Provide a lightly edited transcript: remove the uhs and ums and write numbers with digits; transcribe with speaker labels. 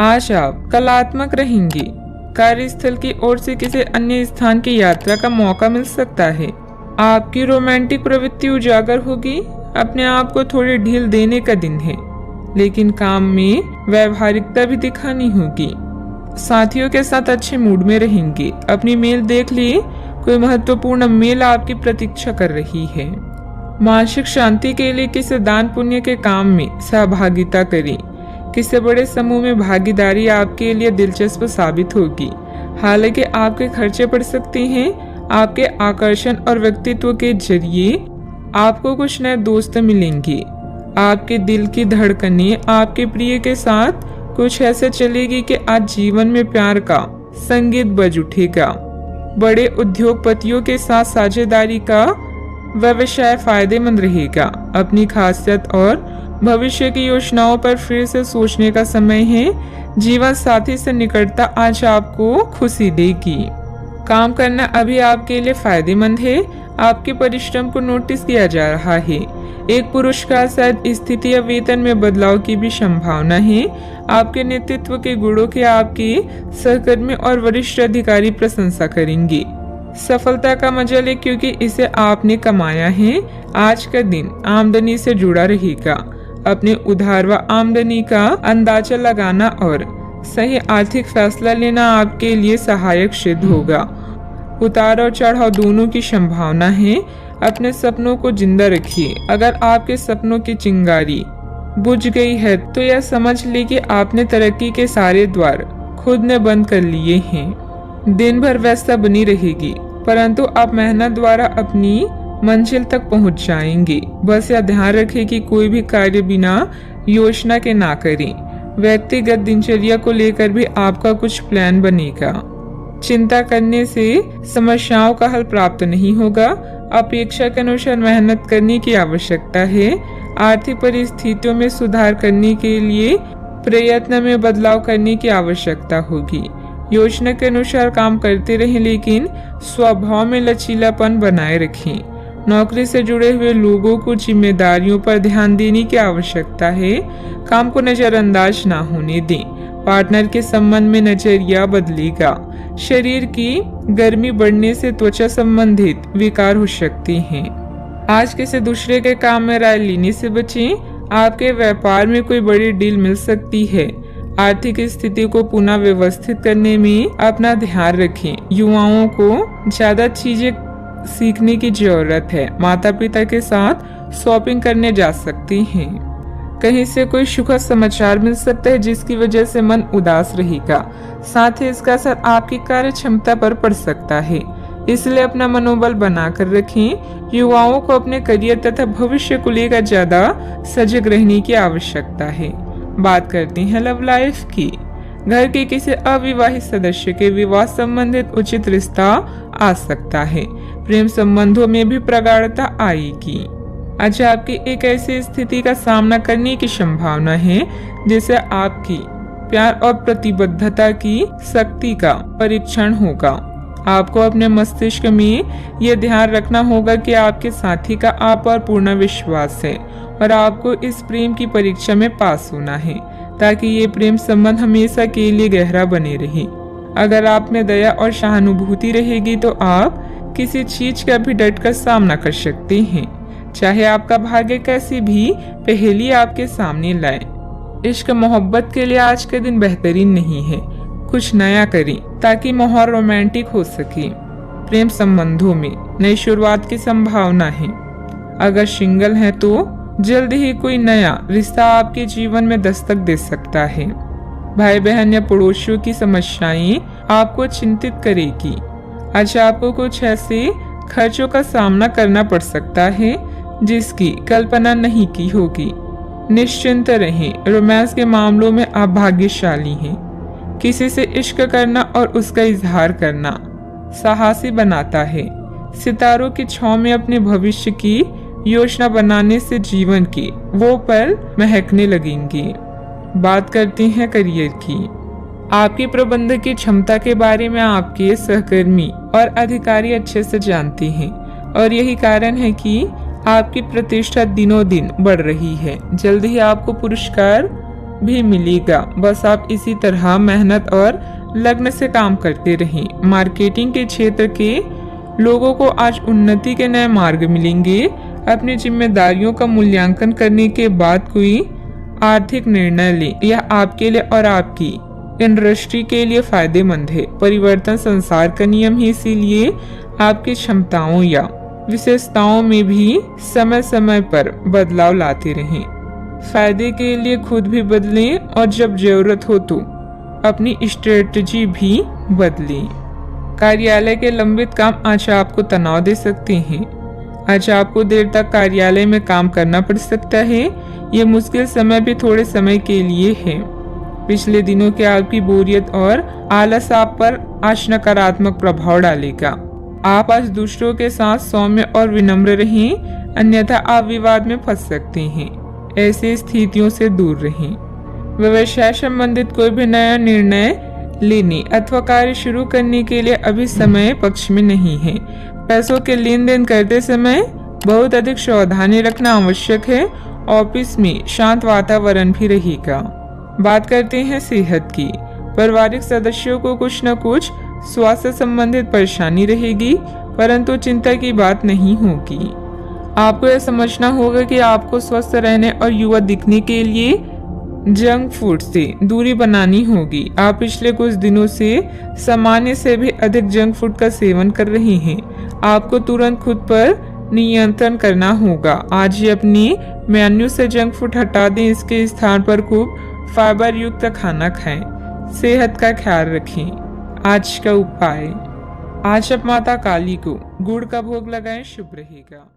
Speaker 1: आज आप कलात्मक रहेंगे। कार्यस्थल की ओर से किसी अन्य स्थान की यात्रा का मौका मिल सकता है। आपकी रोमांटिक प्रवृत्ति उजागर होगी। अपने आप को थोड़ी ढील देने का दिन है, लेकिन काम में व्यावहारिकता भी दिखानी होगी। साथियों के साथ अच्छे मूड में रहेंगे। अपनी मेल देख लिए, कोई महत्वपूर्ण मेल आपकी प्रतीक्षा कर रही है। मानसिक शांति के लिए किसी दान पुण्य के काम में सहभागिता करें। किसी बड़े समूह में भागीदारी आपके लिए दिलचस्प साबित होगी। हालांकि आपके खर्चे पड़ सकते हैं। आपके आकर्षण और व्यक्तित्व के जरिए आपको कुछ नए दोस्त मिलेंगे। आपके दिल की धड़कनें आपके प्रिय के साथ कुछ ऐसे चलेगी कि आज जीवन में प्यार का संगीत बज उठेगा। बड़े उद्योगपतियों के साथ साझेदारी का व्यवसाय फायदेमंद रहेगा। अपनी खासियत और भविष्य की योजनाओं पर फिर से सोचने का समय है। जीवन साथी से निकटता आज आपको खुशी देगी। काम करना अभी आपके लिए फायदेमंद है। आपके परिश्रम को नोटिस किया जा रहा है। एक पुरस्कार शायद स्थिति या वेतन में बदलाव की भी संभावना है। आपके नेतृत्व के गुणों की आपके सहकर्मी और वरिष्ठ अधिकारी प्रशंसा करेंगे। सफलता का मजा ले, क्योंकि इसे आपने कमाया है। आज का दिन आमदनी से जुड़ा रहेगा। अपने उधार व आमदनी का अंदाजा लगाना और सही आर्थिक फैसला लेना आपके लिए सहायक सिद्ध होगा। उतार और चढ़ाव दोनों की संभावना है। अपने सपनों को जिंदा रखिए। अगर आपके सपनों की चिंगारी बुझ गई है तो यह समझ ले कि आपने तरक्की के सारे द्वार खुद ने बंद कर लिए हैं। दिन भर व्यस्तता बनी रहेगी, परंतु आप मेहनत द्वारा अपनी मंजिल तक पहुंच जाएंगे। बस यह ध्यान रखें कि कोई भी कार्य बिना योजना के ना करें। व्यक्तिगत दिनचर्या को लेकर भी आपका कुछ प्लान बनेगा। चिंता करने से समस्याओं का हल प्राप्त नहीं होगा। अपेक्षा के अनुसार मेहनत करने की आवश्यकता है। आर्थिक परिस्थितियों में सुधार करने के लिए प्रयत्न में बदलाव करने की आवश्यकता होगी। योजना के अनुसार काम करते रहें, लेकिन स्वभाव में लचीलापन बनाए रखें। नौकरी से जुड़े हुए लोगों को जिम्मेदारियों पर ध्यान देने की आवश्यकता है। काम को नजरअंदाज ना होने दें। पार्टनर के संबंध में नजरिया बदलेगा। शरीर की गर्मी बढ़ने से त्वचा संबंधित विकार हो सकते हैं। आज किसी दूसरे के काम में राय लेने से बचें। आपके व्यापार में कोई बड़ी डील मिल सकती है। आर्थिक स्थिति को पुनः व्यवस्थित करने में अपना ध्यान रखें। युवाओं को ज्यादा चीजें सीखने की जरूरत है। माता पिता के साथ शॉपिंग करने जा सकती हैं। कहीं से कोई सुखद समाचार मिल सकता है, जिसकी वजह से मन उदास रहेगा। साथ ही इसका असर आपकी कार्य क्षमता पर पड़ सकता है, इसलिए अपना मनोबल बनाकर रखें। युवाओं को अपने करियर तथा भविष्य को लेकर ज्यादा सजग रहने की आवश्यकता है। बात करते हैं लव लाइफ की। घर के किसी अविवाहित सदस्य के विवाह संबंधित उचित रिश्ता आ सकता है। प्रेम संबंधों में भी प्रगाढ़ता आएगी। आज आपकी एक ऐसी स्थिति का सामना करने की संभावना है जिसे आपकी प्यार और प्रतिबद्धता की शक्ति का परीक्षण होगा। आपको अपने मस्तिष्क में यह ध्यान रखना होगा कि आपके साथी का आप पर पूर्ण विश्वास है और आपको इस प्रेम की परीक्षा में पास होना है, ताकि ये प्रेम संबंध हमेशा के लिए गहरा बने रहे। अगर आप में दया और सहानुभूति रहेगी तो आप किसी चीज का भी डट कर सामना कर सकते हैं, चाहे आपका भाग्य कैसी भी पहेली आपके सामने लाए। इश्क मोहब्बत के लिए आज के दिन बेहतरीन नहीं है। कुछ नया करें ताकि माहौल रोमांटिक हो सके। प्रेम संबंधों में नई शुरुआत की संभावना है। अगर सिंगल है तो जल्द ही कोई नया रिश्ता आपके जीवन में दस्तक दे सकता है। भाई बहन या पड़ोसियों की समस्याएं आपको चिंतित करेगी। आज आपको कुछ ऐसे खर्चों का सामना करना पड़ सकता है जिसकी कल्पना नहीं की होगी। निश्चिंत रहें। रोमांस के मामलों में आप भाग्यशाली हैं। किसी से इश्क करना और उसका इजहार करना साहसी बनाता है। सितारों की छांव में अपने भविष्य की योजना बनाने से जीवन की वो पल महकने लगेंगे। बात करते हैं करियर की। आपकी प्रबंधक की क्षमता के बारे में आपके सहकर्मी और अधिकारी अच्छे से जानते हैं और यही कारण है कि आपकी प्रतिष्ठा दिनों दिन बढ़ रही है। जल्द ही आपको पुरस्कार भी मिलेगा। बस आप इसी तरह मेहनत और लगन से काम करते रहें। मार्केटिंग के क्षेत्र के लोगों को आज उन्नति के नए मार्ग मिलेंगे। अपनी जिम्मेदारियों का मूल्यांकन करने के बाद कोई आर्थिक निर्णय लें। यह आपके लिए और आपकी इंडस्ट्री के लिए फायदेमंद है। परिवर्तन संसार का नियम है, इसीलिए आपकी क्षमताओं या विशेषताओं में भी समय समय पर बदलाव लाते रहें। फायदे के लिए खुद भी बदलें और जब जरूरत हो तो अपनी स्ट्रेटजी भी बदलें। कार्यालय के लंबित काम आज आपको तनाव दे सकते हैं। आज आपको देर तक कार्यालय में काम करना पड़ सकता है। ये मुश्किल समय भी थोड़े समय के लिए है। पिछले दिनों के आपकी बोरियत और आलस आप पर आज नकारात्मक प्रभाव डालेगा। आप आज दूसरों के साथ सौम्य और विनम्र रहें, अन्यथा आप विवाद में फंस सकते हैं। ऐसी स्थितियों से दूर रहें। व्यवसाय संबंधित कोई भी नया निर्णय लेने अथवा कार्य शुरू करने के लिए अभी समय पक्ष में नहीं है। पैसों के लेन देन करते समय बहुत अधिक सावधानी रखना आवश्यक है। ऑफिस में शांत वातावरण भी रहेगा। बात करते हैं सेहत की। पारिवारिक सदस्यों को कुछ न कुछ स्वास्थ्य संबंधित परेशानी रहेगी, परंतु चिंता की बात नहीं होगी। आपको यह समझना होगा कि आपको स्वस्थ रहने और युवा दिखने के लिए जंक फूड से दूरी बनानी होगी। आप पिछले कुछ दिनों से सामान्य से भी अधिक जंक फूड का सेवन कर रहे हैं। आपको तुरंत खुद पर नियंत्रण करना होगा। आज ही अपनी मेन्यू से जंक फूड हटा दें। इसके स्थान पर खूब फाइबर युक्त खाना खाएं। सेहत का ख्याल रखें। आज का उपाय, आज आप माता काली को गुड़ का भोग लगाएं, शुभ रहेगा।